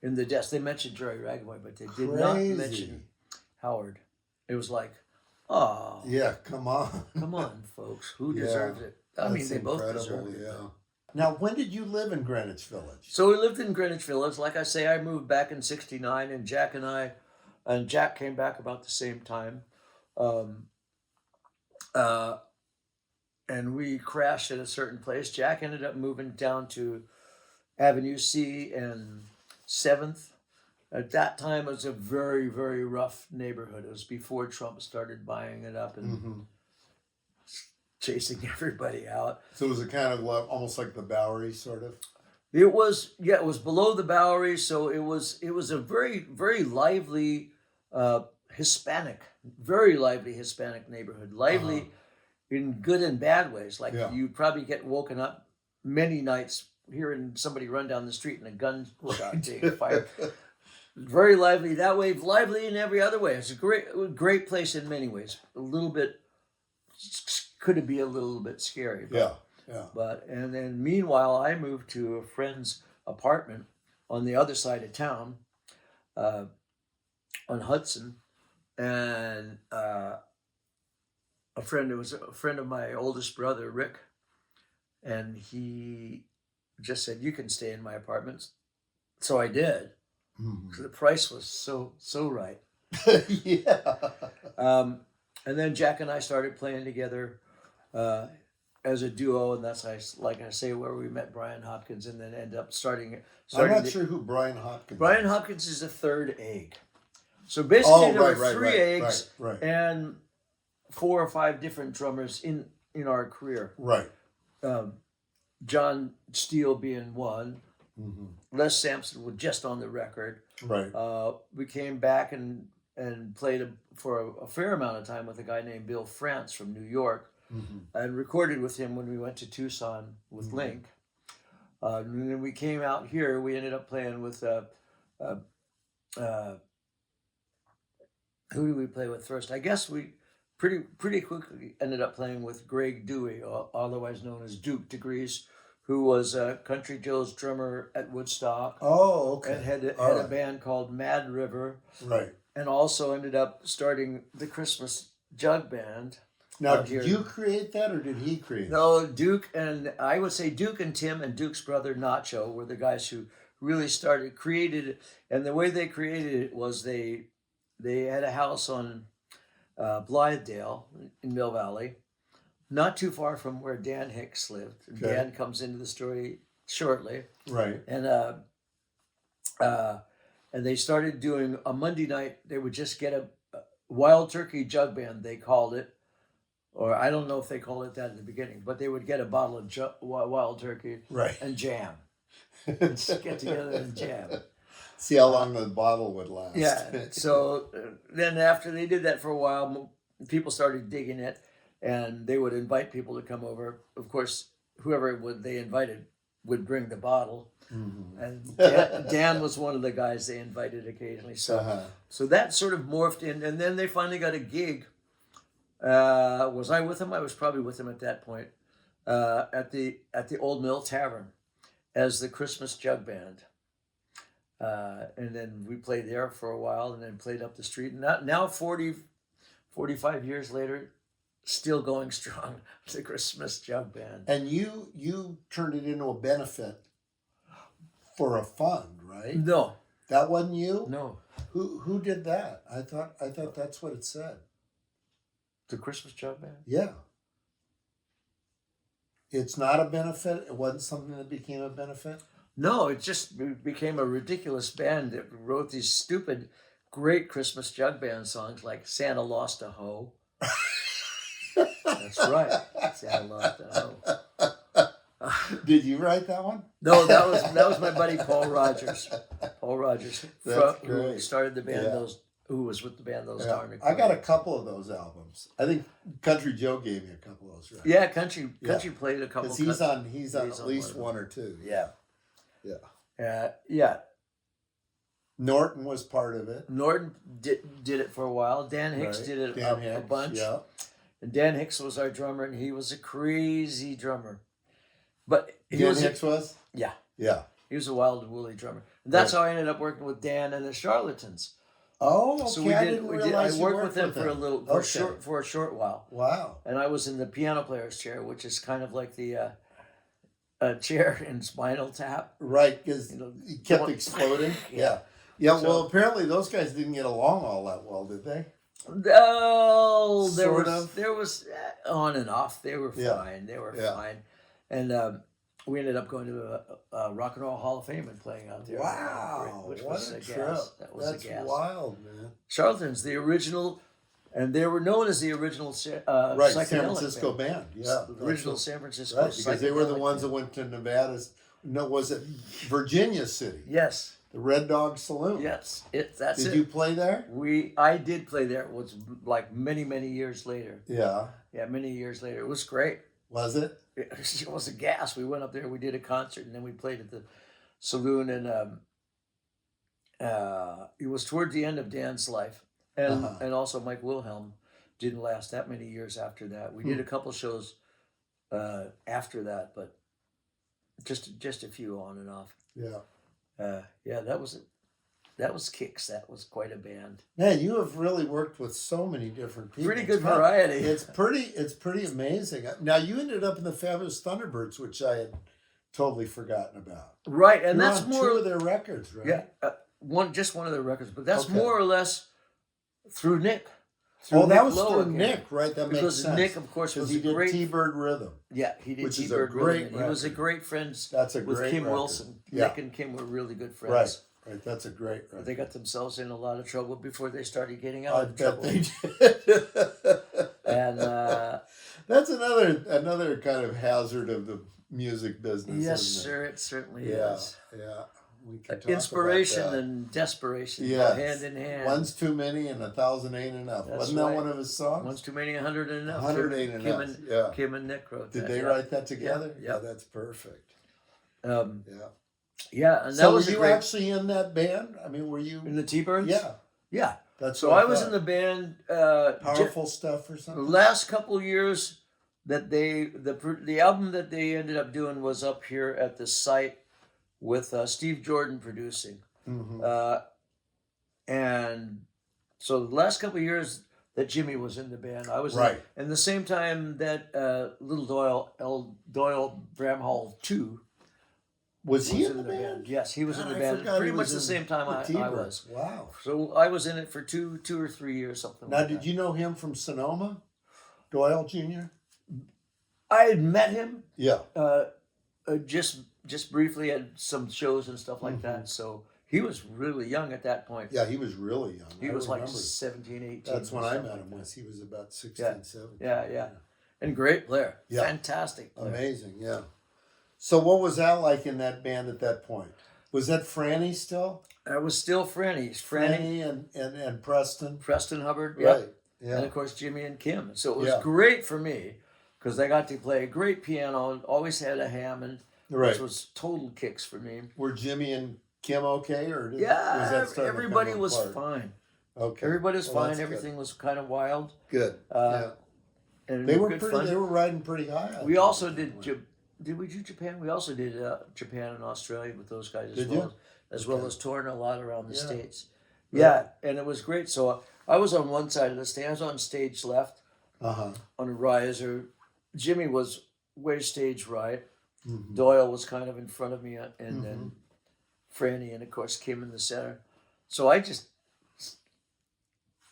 In the desk, they mentioned Jerry Ragaboy, but they did not mention Howard. It was like, oh. Yeah, come on. Come on, folks. Who deserves it? I mean, they both deserve it. Yeah. Now, when did you live in Greenwich Village? So we lived in Greenwich Village. Like I say, I moved back in '69, and Jack came back about the same time. And we crashed at a certain place. Jack ended up moving down to Avenue C and 7th. At that time, it was a very, very rough neighborhood. It was before Trump started buying it up and chasing everybody out. So was it kind of almost like the Bowery, sort of? It was below the Bowery, so it was a very, very lively Hispanic neighborhood. Lively in good and bad ways. Like you probably get woken up many nights hearing somebody run down the street and a gun shot being fired. Very lively that way, lively in every other way. It's a great place in many ways. A little bit, could be a little bit scary. But, and then meanwhile, I moved to a friend's apartment on the other side of town, on Hudson, and it was a friend of my oldest brother, Rick, and he just said, "You can stay in my apartment." So I did. Mm-hmm. The price was so right. And then Jack and I started playing together as a duo, and that's like I say where we met Brien Hopkins, and then end up starting. I'm not sure who Brien Hopkins is. Brien Hopkins is the third egg. So basically, there were three eggs and 4 or 5 different drummers in our career. Right. John Steele being one. Mm-hmm. Les Sampson was just on the record. Right. We came back and played for a fair amount of time with a guy named Bill France from New York, and recorded with him when we went to Tucson with Link. And then we came out here. We ended up playing with who did we play with first? I guess we pretty quickly ended up playing with Greg Dewey, otherwise known as Duke Degrees, who was Country Joe's drummer at Woodstock. Oh, okay. And had a band called Mad River. Right. And also ended up starting the Christmas Jug Band. Now, did you create that, or did he create it? No, Duke, and I would say Duke and Tim and Duke's brother Nacho were the guys who really created it. And the way they created it was they had a house on Blythedale in Mill Valley, not too far from where Dan Hicks lived. Okay. Dan comes into the story shortly. Right. And they started doing a Monday night. They would just get a Wild Turkey Jug Band, they called it. Or I don't know if they called it that in the beginning, but they would get a bottle of Wild Turkey and jam. And get together and jam. See how long the bottle would last. Yeah. So then after they did that for a while, people started digging it, and they would invite people to come over. Of course, whoever they invited would bring the bottle. Mm-hmm. And Dan was one of the guys they invited occasionally. So so that sort of morphed in, and then they finally got a gig. Was I with him? I was probably with him at that point, at the Old Mill Tavern as the Christmas Jug Band. And then we played there for a while, and then played up the street. And now 45 years later, still going strong, the Christmas Jug Band. And you turned it into a benefit for a fund, right? No. That wasn't you? No. Who did that? I thought that's what it said. The Christmas Jug Band? Yeah. It's not a benefit? It wasn't something that became a benefit? No, it just became a ridiculous band that wrote these stupid, great Christmas Jug Band songs like Santa Lost a Hoe. That's right. Santa Lost a Hoe. Did you write that one? No, that was my buddy Paul Rogers. Paul Rogers, who started the band. Who was with the band those darn. I got a couple of those albums. I think Country Joe gave me a couple of those. Right? Yeah, Country played a couple. Because he's on at least one or two. Yeah. Yeah. Yeah. Norton was part of it. Norton did it for a while. Dan Hicks Right. did it Dan a Hicks, bunch. Yeah. And Dan Hicks was our drummer, and he was a crazy drummer. But he Dan was Hicks was? yeah, Yeah. he was a wild and woolly drummer. And that's Right. how I ended up working with Dan and the Charlatans. Oh, okay. So we I did. didn't We did. realize I you worked with them for a them. little, Okay. for a short while, Wow. and I was in the piano player's chair, which is kind of like the chair in Spinal Tap. Right, because You know, he kept going- exploding. Yeah. Yeah, So- well, apparently those guys didn't get along all that well, did they? Oh, Sort of. there was on and off. They were Yeah. fine. They were Yeah. fine, and we ended up going to a Rock and Roll Hall of Fame and playing out there. Wow, which what was a a trip. gas. That was That's a gas. wild, man. Charlatans, the original, and they were known as the original Right, San psychedelic Francisco band. Yeah. The original San Francisco Right, because they were the psychedelic ones that band. went to Nevada. No, was it Virginia City? Yes, The Red Dog Saloon. yes, that's Did it. you play there? I did play there. It was like many years later. Yeah. Yeah, many years later. It was great. Was it? It was a gas. We went up there, we did a concert, and then we played at the saloon. And it was toward the end of Dan's life, and Uh-huh. and also Mike Wilhelm didn't last that many years after that. We did a couple shows after that, but just a few on and off. Yeah. Yeah, that was Kicks. That was quite a band. Man, you have really worked with so many different people. Pretty good It's not- variety. It's pretty amazing. Now you ended up in the Fabulous Thunderbirds, which I had totally forgotten about. Right, and You're that's on more. two of their records, right? Yeah, one of their records, but that's Okay. more or less through Nick. Through Oh, that Nick was Lowe through again. Nick, right? That makes Because sense. Nick, of course, Because was he a did great. T-Bird Rhythm. Yeah, he did which is a T-Bird great Rhythm, and he was a record. great friends That's a with great Kim record. Wilson. Yeah. Nick and Kim were really good friends. Right. Right. That's a great record. They got themselves in a lot of trouble before they started getting out I of bet trouble. they did. And That's another kind of hazard of the music business. yes, isn't it? sir, it certainly Yeah. is. Yeah. We can talk Inspiration about that. and desperation go Yes. hand in hand. One's too many and 1,000 ain't enough. That's Wasn't right. that one of his songs? One's too many, 100 ain't enough. 100 ain't Kim enough. and, Yeah. Kim and Nick wrote Did that. they yeah. write that together? Yeah. Yeah, that's perfect. Um, Yeah. yeah, and that So were was a you great. actually in that band? I mean, were you? In the T-Birds? Yeah. Yeah. That's So what I was thought. in the band. Powerful stuff or The something. last couple years that the album that they ended up doing was up here at the site with Steve Jordan producing. Mm-hmm. And so the last couple of years that Jimmy was in the band, I was Right. And the same time that Little Doyle Bramhall 2 Was he was in the band? Yes, he was in God, the I band forgot pretty he much was the in same time the I T-Birds. was. Wow. So I was in it for two or 3 years, something Now, like did that. you know him from Sonoma? Doyle Jr.? I had met him Yeah. just briefly at some shows and stuff like Mm-hmm. that. So he was really young at that point. Yeah, he was really young. He I was like remember. 17, 18. That's when or I something met him. like Was he was about 16, Yeah. 17. Yeah. And great player. Yeah. Fantastic player. Amazing, yeah. So what was that like in that band at that point? Was that Franny still? I was still Franny. Franny, and Preston? Preston Hubbard. Yeah. Right, And yeah. of course Jimmy and Kim. So it was Yeah. great for me because I got to play a great piano. Always had a Hammond, Right. which was total kicks for me. Were Jimmy and Kim okay? Or was Yeah, that starting to come everybody was apart? fine. Okay. Everybody was Well, fine. that's Everything was kind of wild. Good. Uh, And They were good pretty. fun. They were riding pretty high. I We think, also at that did. point. Did we do Japan? We also did Japan and Australia with those guys as Did well. you? As well Okay. as touring a lot around the Yeah. states. Right. Yeah, and it was great. So I was on one side of the stage. I was on stage left Uh-huh. on a riser. Jimmy was way stage right. Mhm. Doyle was kind of in front of me, and then Franny, and of course Kim in the center. So I just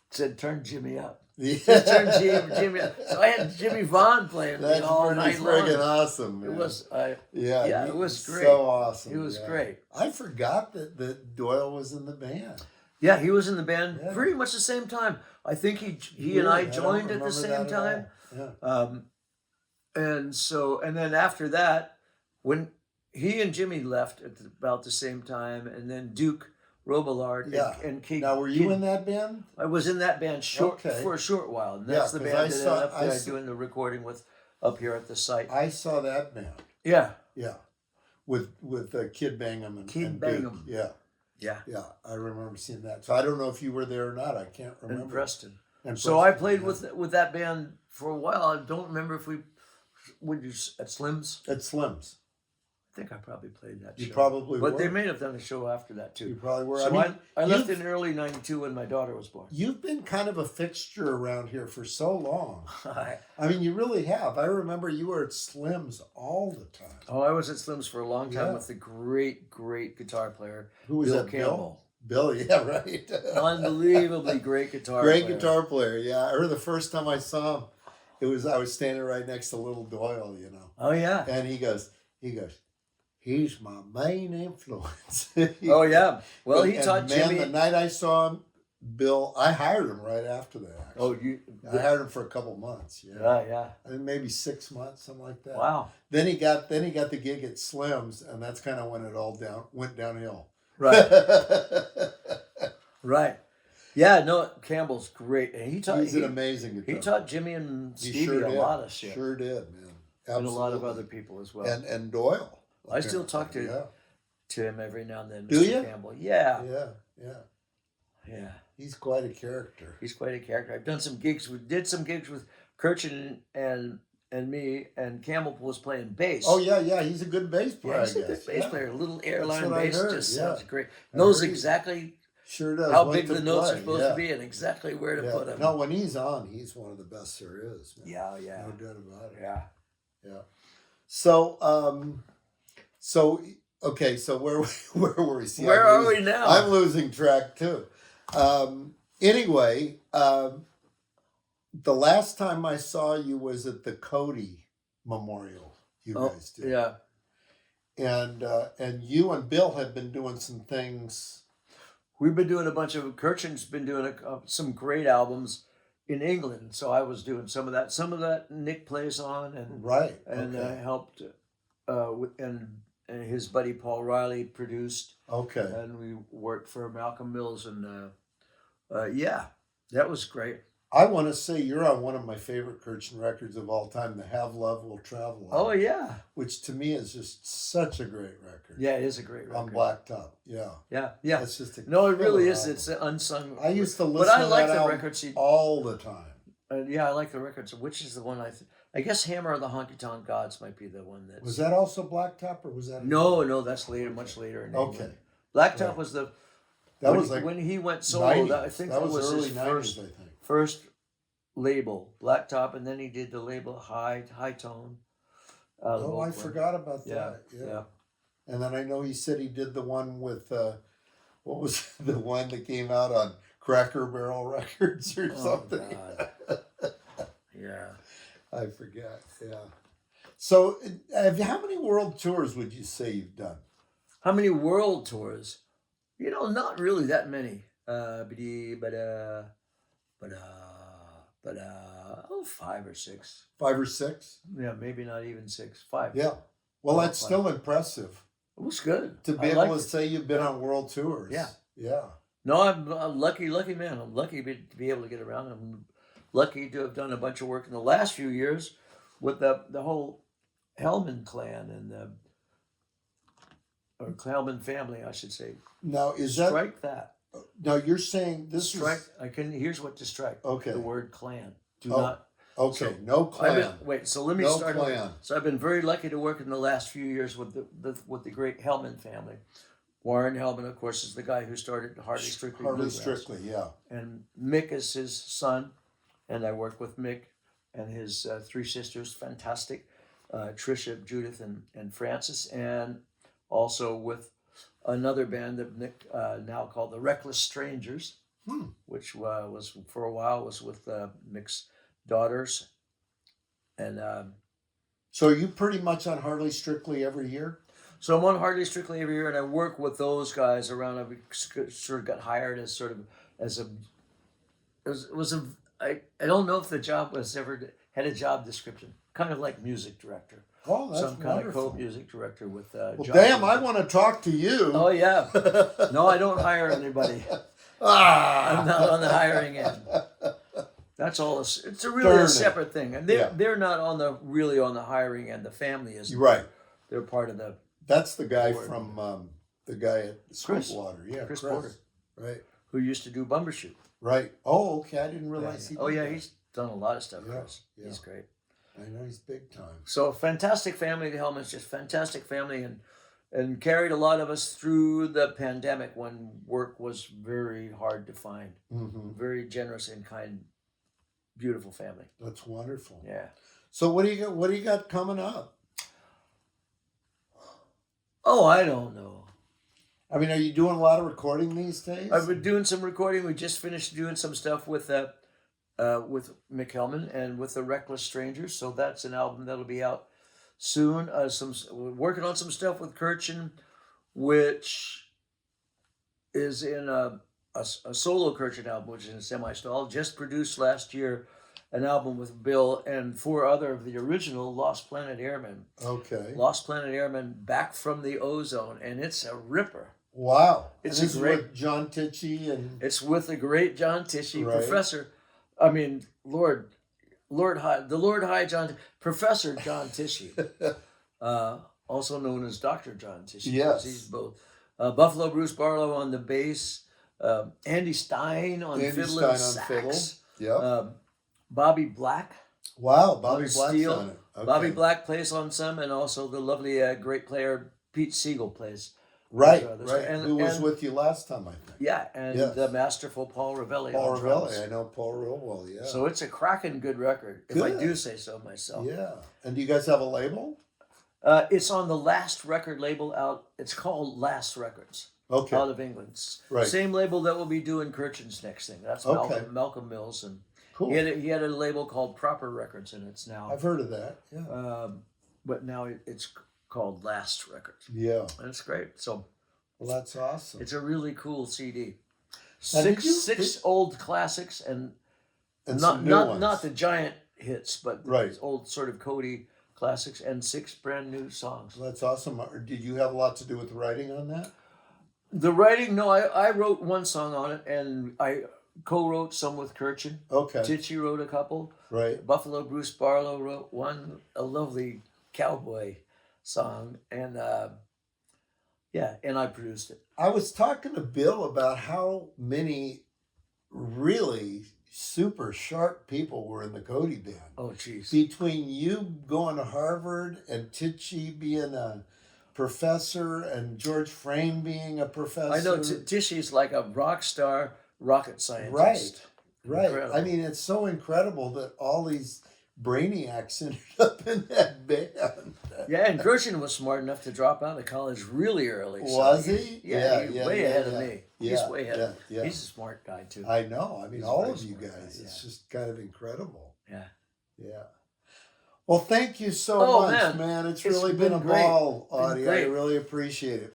said, "Turn Jimmy up." Just turn Jimmy up. So I had Jimmy Vaughn playing me That's all pretty night friggin' long. awesome, man. It was. Yeah, it was great. So awesome. It was yeah. great. I forgot that Doyle was in the band. Yeah, he was in the band Yeah. pretty much the same time. I think he Really? and I don't joined at remember the same that at time. all. Yeah. And then after that, when he and Jimmy left at about the same time, and then Duke Robillard Yeah. and Kate. Now, were you in that band? I was in that band Okay. for a short while. And Yeah, that's the 'cause band I that saw- ended up I that saw- doing the recording with up here at the site. I saw that band. Yeah. Yeah, with Kid Bangham and Kid and Bangham. Duke. Yeah, Yeah. Yeah, I remember seeing that. So I don't know if you were there or not. I can't remember. In Preston. And So I Preston, played yeah. with that band for a while. I don't remember if would you at Slim's. At Slim's. I think I probably played that You show. probably But were. they may have done a show after that You too. probably were. So I mean, I left you've- in early '92 when my daughter was born. You've been kind of a fixture around here for so long. I I mean, you really have. I remember you were at Slim's all the time. I was at Slim's for a long time Yeah. with the great guitar player, Who was Bill that? Campbell. Bill, yeah, right. Unbelievably great guitar Great player. guitar player. Yeah, I remember the first time I saw him. I was standing right next to Little Doyle, Oh yeah. and he goes, he's my main influence. Oh yeah. Well, he And taught man, Jimmy. the night I saw him, Bill, I hired him right after that. Actually. Oh, you. I hired him for a couple months. Yeah, Yeah. I think maybe 6 months, something like that. Wow. Then he got the gig at Slim's, and that's kind of when it all went downhill. Right. Right. Yeah. No, Campbell's great, and he taught. He's an amazing guitar. He taught Jimmy and He Stevie sure a did. lot of shit, Sure did, man. and a lot of Absolutely. other people as well. And Doyle. I still talk apparently, to him every now and then. Do Mr. you? Campbell. Yeah. Yeah. He's quite a character. He's quite a character. I've done some gigs. We did some gigs with Kirchen and me, and Campbell was playing bass. Oh yeah. He's a good bass player. Yeah, he's a I good guess. bass Yeah. player. A little airline what I bass heard, just yeah. sounds great. I Knows heard he- exactly Sure does. how What big to the notes are play, supposed yeah. to be and exactly where to Yeah. put them. No, when he's on, he's one of the best there is. Man. Yeah. No doubt about it. Yeah. Yeah. So okay. So where were we? See, Where are we now? I'm losing track too. Anyway, the last time I saw you was at the Cody Memorial. You guys did. Yeah. And you and Bill have been doing some things. We've been doing a bunch of. Kirchen's been doing some great albums in England, so I was doing some of that. Some of that Nick plays on, and Right. and Okay. helped, and his buddy Paul Riley produced, Okay. and we worked for Malcolm Mills, and yeah, that was great. I want to say you're on one of my favorite Kirchen records of all time, The Have Love Will Travel On, Oh yeah, which to me is just such a great record. yeah, it is a great On record. Blacktop. Yeah. Yeah. That's just a No, it really killer is. album. It's an unsung. I used to but listen I to like that the album records. all the time. Yeah, I like the records. Which is the one I guess Hammer of the Honky Tonk Gods might be the one that's. Was that also Blacktop or was that? No, that's later, much later. In Okay. England. Blacktop Right. was the. That when, was like when he went solo. 90s. I think that that was early his 90s, I think. first label, Blacktop, and then he did the label High Tone. Oh, I forgot about Yeah, that. yeah. And then I know he said he did the one with what was the one that came out on Cracker Barrel Records or Oh, something. God. Yeah. I forget. Yeah. So, how many world tours would you say you've done? How many world tours? Not really that many. Oh, 5 or 6. 5 or 6? Yeah, maybe not even 6. 5. Yeah. Well, Oh, that's 5. still impressive It was good. to be I able liked to it. say you've been on world tours. Yeah. Yeah. No, I'm a lucky man. I'm lucky to be able to get around. I'm lucky to have done a bunch of work in the last few years with the whole Hellman clan and or Hellman family, I should say. Now, is Strike that. now you're saying this Strike. is Here's what to strike. Okay. The word clan. Do Oh, not. okay? So, No clan. Wait. So let me No start. clan. So I've been very lucky to work in the last few years with the great Hellman family. Warren Hellman, of course, is the guy who started Hardly Strictly Hardly Bluegrass. Strictly, yeah. And Mick is his son, and I work with Mick and his 3 sisters, fantastic, Tricia, Judith, and Frances, and also with another band that Mick now called the Reckless Strangers, which was for a while was with Mick's daughters, and So are you pretty much on Hardly Strictly every year? so I'm on Hardly Strictly every year, and I work with those guys around. I sort of got hired as I don't know if the job was ever had a job description, kind of like music director. Oh, that's Some kind wonderful. of co-music director with. Well, John damn, I Cooper. want to talk to you. Oh yeah, no, I don't hire anybody. Ah! I'm not on the hiring end. That's all. It's a really Darn a it. separate thing, and they're not really on the hiring end. The family is You're right. They're part of the. That's the guy Board. from the guy at Chris. Sweetwater. Yeah, Chris Porter. Right. Who used to do Bumbershoot. Right. Oh, okay. I didn't realize he did that. He's done a lot of stuff, Yeah, Chris. yeah. He's great. I know he's big time. So fantastic family, the Hellmans, just fantastic family, and carried a lot of us through the pandemic when work was very hard to find. Mm-hmm. Very generous and kind, beautiful family. That's wonderful. Yeah. So what do you got? What do you got coming up? Oh, I don't know. I mean, are you doing a lot of recording these days? I've been doing some recording. We just finished doing some stuff with Mick Hellman and with the Reckless Strangers. So that's an album that'll be out soon. We're working on some stuff with Kirchen, which is in a solo Kirchen album, which is in semi-stall. Just produced last year an album with Bill and 4 other of the original Lost Planet Airmen. Okay. Lost Planet Airmen Back from the Ozone, and it's a ripper. Wow. It's and a this great. is with John Tichy and It's with the great John Tichy, Right. Professor. I mean, Lord High John, Professor John Tichy, also known as Dr. John Tichy. Yes. He's both. Buffalo Bruce Barlow on the bass, Andy Stein on Andy fiddle and Stein on fiddle. sax, Yep. Bobby Black. Wow, Bobby on Black's steel. on it. Okay. Bobby Black plays on some, and also the lovely great player Pete Siegel plays. Right, This- right. and- Who was and- with you last time, I think. Yeah, and Yes. the masterful Paul Ravelli. Paul on drums. Ravelli. I know Paul real well, yeah. So it's a cracking good record, if I Good. do say so myself. Yeah. And do you guys have a label? It's on the Last record label out. It's called Last Records, Okay. out of England. It's Right. Same label that will be doing Kirchen's next thing. That's Okay. Malcolm Mills, and Cool. he had a label called Proper Records, and it's now. I've heard of that. Yeah. But now it's called Last Records, Yeah. and it's great. So Well, that's awesome. it's a really cool CD. Now, did Six old classics and And not some new not ones. not the giant hits, but Right. these old sort of Cody classics and 6 brand new songs. Well, that's awesome. Did you have a lot to do with writing on that? The writing, no, I wrote one song on it, and I co-wrote some with Kirchen. Okay. Tichy wrote a couple. Right. Buffalo Bruce Barlow wrote one, a lovely cowboy song, and and I produced it. I was talking to Bill about how many really super sharp people were in the Cody band. Oh, jeez. Between you going to Harvard and Tichy being a professor and George Frame being a professor. I know Tishy's like a rock star rocket scientist. Right. Right. Incredible. I mean, it's so incredible that all these brainiacs ended up in that band. Yeah, and Kirchen was smart enough to drop out of college really early. Was so he? Yeah, he's way ahead of yeah. me. Yeah, He's way ahead. yeah. He's a smart guy too. I know. I mean, He's a all very of you smart guys. guy, It's yeah. just kind of incredible. Yeah. Yeah. Well, thank you so Oh, much, man. It's It's really been a been great. ball, Been Audie. I great. really appreciate it.